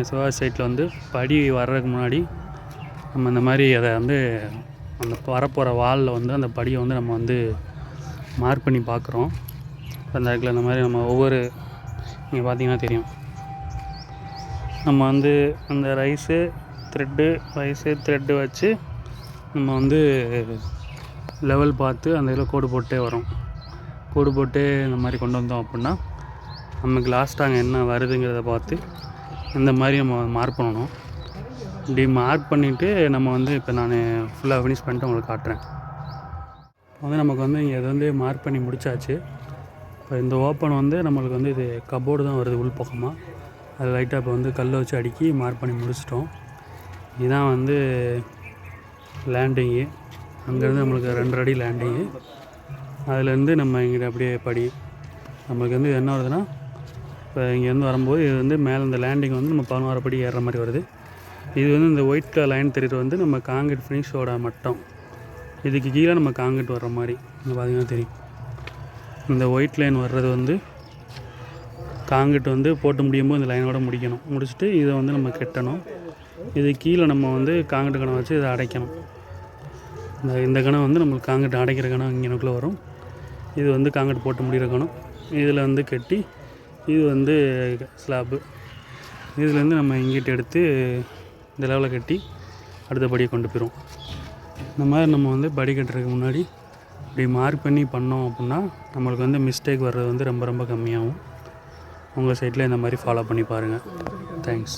சிவாஜி சைட்டில் வந்து படி வர்றதுக்கு முன்னாடி நம்ம இந்த மாதிரி அதை வந்து அந்த வரப்போகிற வாலில் வந்து அந்த படியை வந்து நம்ம வந்து மார்க் பண்ணி பார்க்குறோம். அந்த இடத்துல இந்த மாதிரி நம்ம ஒவ்வொரு நீங்கள் பார்த்தீங்கன்னா தெரியும், நம்ம வந்து அந்த ரைஸு த்ரெட்டு வச்சு நம்ம வந்து லெவல் பார்த்து அந்த இதில் கோடு போட்டே வரோம். கோடு போட்டு இந்த மாதிரி கொண்டு வந்தோம் அப்படின்னா நமக்கு லாஸ்ட்டாக அங்கே என்ன வருதுங்கிறத பார்த்து இந்த மாதிரி நம்ம மார்க் பண்ணணும். இப்படி மார்க் பண்ணிவிட்டு நம்ம வந்து இப்போ நான் ஃபுல்லாக ஃபினிஷ் பண்ணிட்டு உங்களுக்கு காட்டுறேன். வந்து நமக்கு வந்து இங்கே இது வந்து மார்க் பண்ணி முடித்தாச்சு. இப்போ இந்த ஓப்பன் வந்து நம்மளுக்கு வந்து இது கபோர்டு தான் வருது உள் பக்கமாக. அது லைட்டாக இப்போ வந்து கல்லை வச்சு அடுக்கி மார்க் பண்ணி முடிச்சிட்டோம். இதுதான் வந்து லேண்டிங்கு. அங்கேருந்து நம்மளுக்கு 2 அடி லேண்டிங்கு. அதுலேருந்து நம்ம இங்கிட்ட அப்படியே படி நம்மளுக்கு வந்து என்ன வருதுன்னா, இப்போ இங்கேருந்து வரும்போது இது வந்து மேலே இந்த லேண்டிங் வந்து நம்ம 16 படி ஏறுற மாதிரி வருது. இது வந்து இந்த ஒயிட் கலர் லைன் தெரியுது வந்து நம்ம காங்கிரீட் ஃபினிஷோட மட்டம். இதுக்கு கீழே நம்ம காங்கிரீட் வர்ற மாதிரி இங்கே பார்த்திங்கன்னா தெரியும். இந்த ஒயிட் லைன் வர்றது வந்து காங்கிரீட் வந்து போட்டு முடியும்போது இந்த லைனோட முடிக்கணும். முடிச்சுட்டு இதை வந்து நம்ம கட்டணும். இது கீழே நம்ம வந்து காங்கிரீட் கணம் வச்சு இதை அடைக்கணும். இந்த கணம் வந்து நம்மளுக்கு காங்கிரீட் அடைக்கிற கணம் இங்கேனுக்குள்ளே வரும். இது வந்து காங்கிரீட் போட்டு முடிகிற கணம். இதில் வந்து கட்டி இது வந்து ஸ்லாப்பு. இதுலேருந்து நம்ம இங்கிட்ட எடுத்து இந்த லெவலில் கட்டி அடுத்த படியை கொண்டு போயிடும். இந்த மாதிரி நம்ம வந்து படி கட்டுறதுக்கு முன்னாடி இப்படி மார்க் பண்ணி பண்ணோம் அப்படின்னா நம்மளுக்கு வந்து மிஸ்டேக் வர்றது வந்து ரொம்ப ரொம்ப கம்மியாகும். உங்கள் சைட்டில் இந்த மாதிரி ஃபாலோ பண்ணி பாருங்கள். தேங்க்ஸ்.